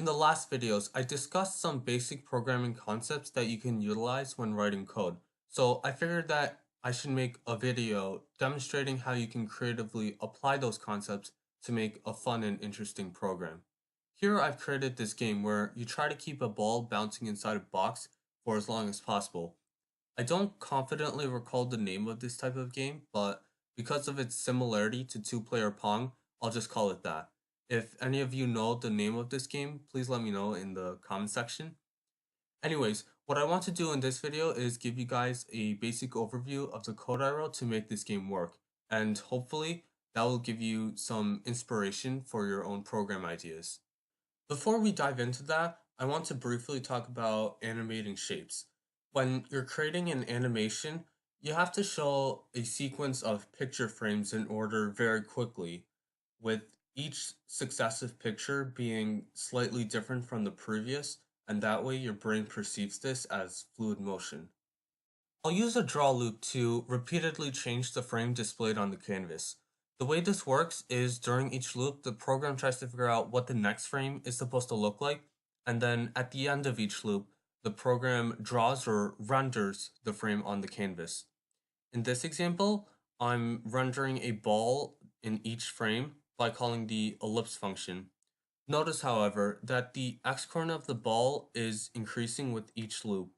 In the last videos, I discussed some basic programming concepts that you can utilize when writing code. So I figured that I should make a video demonstrating how you can creatively apply those concepts to make a fun and interesting program. Here I've created this game where you try to keep a ball bouncing inside a box for as long as possible. I don't confidently recall the name of this type of game, but because of its similarity to two-player Pong, I'll just call it that. If any of you know the name of this game, please let me know in the comment section. Anyways, what I want to do in this video is give you guys a basic overview of the code I wrote to make this game work, and hopefully that will give you some inspiration for your own program ideas. Before we dive into that, I want to briefly talk about animating shapes. When you're creating an animation, you have to show a sequence of picture frames in order very quickly, with each successive picture being slightly different from the previous, and that way your brain perceives this as fluid motion. I'll use a draw loop to repeatedly change the frame displayed on the canvas. The way this works is during each loop, the program tries to figure out what the next frame is supposed to look like, and then at the end of each loop, the program draws or renders the frame on the canvas. In this example, I'm rendering a ball in each frame by calling the ellipse function. Notice, however, that the x-coordinate of the ball is increasing with each loop.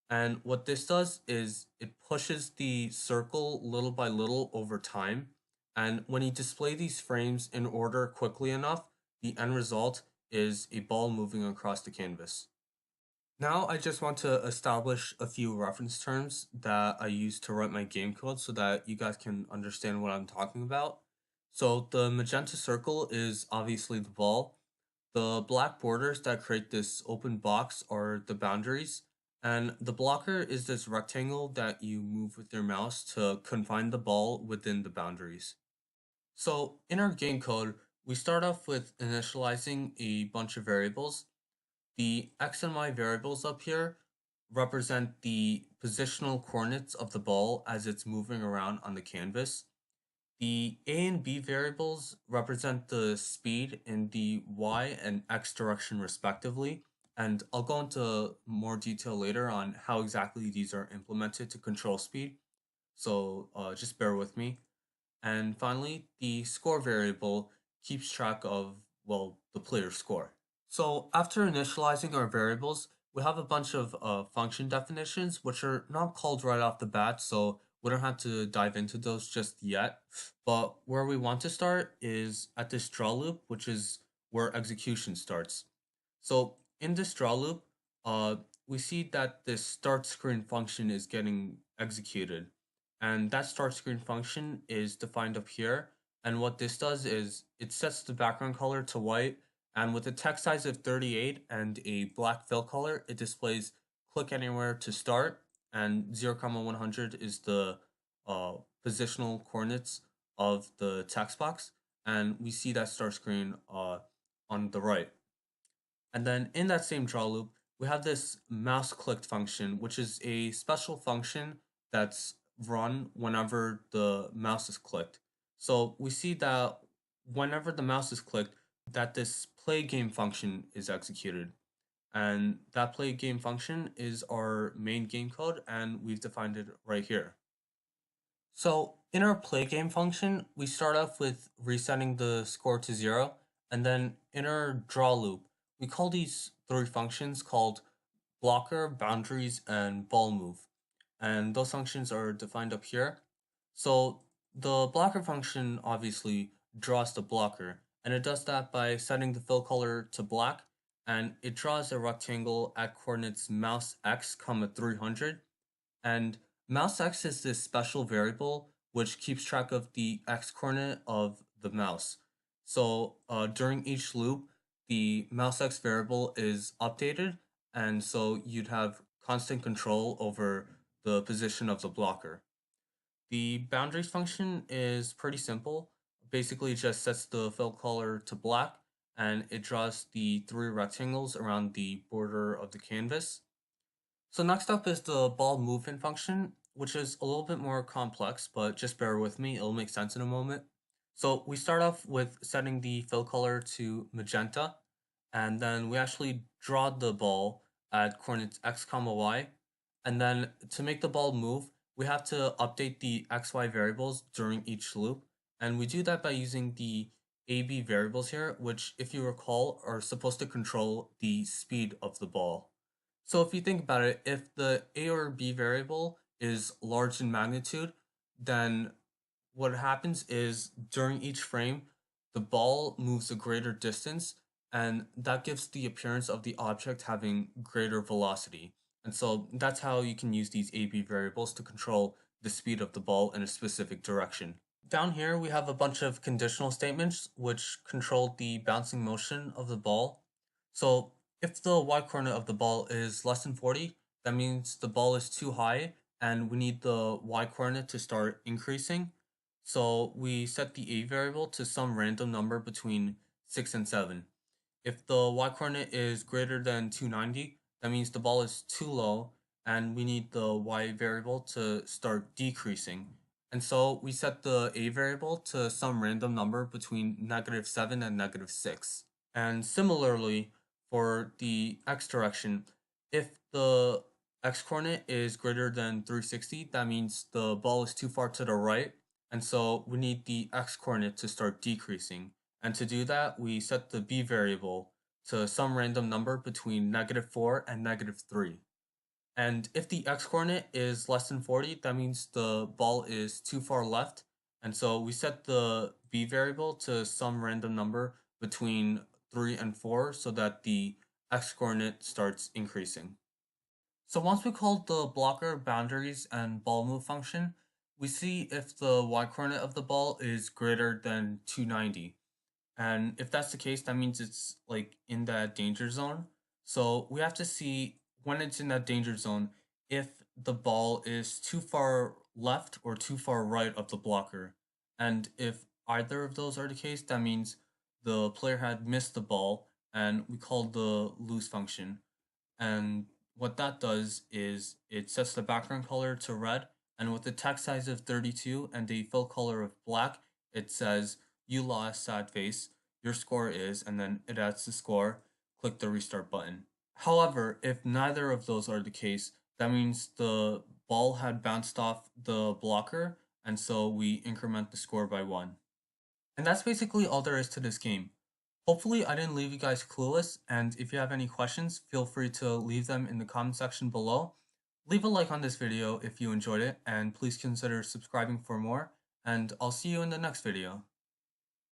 And what this does is it pushes the circle little by little over time. And when you display these frames in order quickly enough, the end result is a ball moving across the canvas. Now I just want to establish a few reference terms that I use to write my game code so that you guys can understand what I'm talking about. So the magenta circle is obviously the ball. The black borders that create this open box are the boundaries, and the blocker is this rectangle that you move with your mouse to confine the ball within the boundaries. So in our game code, we start off with initializing a bunch of variables. The x and y variables up here represent the positional coordinates of the ball as it's moving around on the canvas. The a and b variables represent the speed in the y and x direction respectively, and I'll go into more detail later on how exactly these are implemented to control speed, so just bear with me. And finally, the score variable keeps track of, well, the player's score. So after initializing our variables, we have a bunch of function definitions, which are not called right off the bat, so we don't have to dive into those just yet. But where we want to start is at this draw loop, which is where execution starts. So in this draw loop, we see that this start screen function is getting executed. And that start screen function is defined up here. And what this does is it sets the background color to white, and with a text size of 38 and a black fill color, it displays click anywhere to start, and 0, 100 is the uh, positional coordinates of the text box. And we see that start screen on the right. And then in that same draw loop, we have this mouse clicked function, which is a special function that's run whenever the mouse is clicked. So we see that whenever the mouse is clicked, that this play game function is executed. And that play game function is our main game code, and we've defined it right here. So in our play game function, we start off with resetting the score to 0, and then in our draw loop, we call these three functions called blocker, boundaries, and ball move. And those functions are defined up here. So the blocker function obviously draws the blocker, and it does that by setting the fill color to black, and it draws a rectangle at coordinates mouse x, 300, and mouse x is this special variable which keeps track of the x coordinate of the mouse. So during each loop, the mouse x variable is updated, and so you'd have constant control over the position of the blocker. The boundaries function is pretty simple. Basically, it just sets the fill color to black, and it draws the three rectangles around the border of the canvas. So next up is the ball movement function, which is a little bit more complex, but just bear with me, it'll make sense in a moment. So we start off with setting the fill color to magenta, and then we actually draw the ball at coordinates x comma y, and then to make the ball move, we have to update the xy variables during each loop, and we do that by using the AB variables here, which, if you recall, are supposed to control the speed of the ball. So if you think about it, if the A or B variable is large in magnitude, then what happens is during each frame, the ball moves a greater distance, and that gives the appearance of the object having greater velocity. And so that's how you can use these AB variables to control the speed of the ball in a specific direction. Down here, we have a bunch of conditional statements which control the bouncing motion of the ball. So if the y coordinate of the ball is less than 40, that means the ball is too high and we need the y coordinate to start increasing. So we set the a variable to some random number between 6 and 7. If the y coordinate is greater than 290, that means the ball is too low and we need the y variable to start decreasing. And so we set the a variable to some random number between -7 and -6. And similarly, for the x direction, if the x coordinate is greater than 360, that means the ball is too far to the right, and so we need the x coordinate to start decreasing. And to do that, we set the b variable to some random number between -4 and -3. And if the x coordinate is less than 40, that means the ball is too far left. And so we set the b variable to some random number between 3 and 4 so that the x coordinate starts increasing. So once we call the blocker boundaries and ball move function, we see if the y coordinate of the ball is greater than 290. And if that's the case, that means it's like in that danger zone. So we have to see when it's in that danger zone if the ball is too far left or too far right of the blocker. And if either of those are the case, that means the player had missed the ball and we call the lose function. And what that does is it sets the background color to red, and with a text size of 32 and a fill color of black, it says you lost, sad face, your score is, and then it adds the score. Click the restart button. However, if neither of those are the case, that means the ball had bounced off the blocker, and so we increment the score by 1. And that's basically all there is to this game. Hopefully I didn't leave you guys clueless, and if you have any questions, feel free to leave them in the comment section below. Leave a like on this video if you enjoyed it, and please consider subscribing for more, and I'll see you in the next video.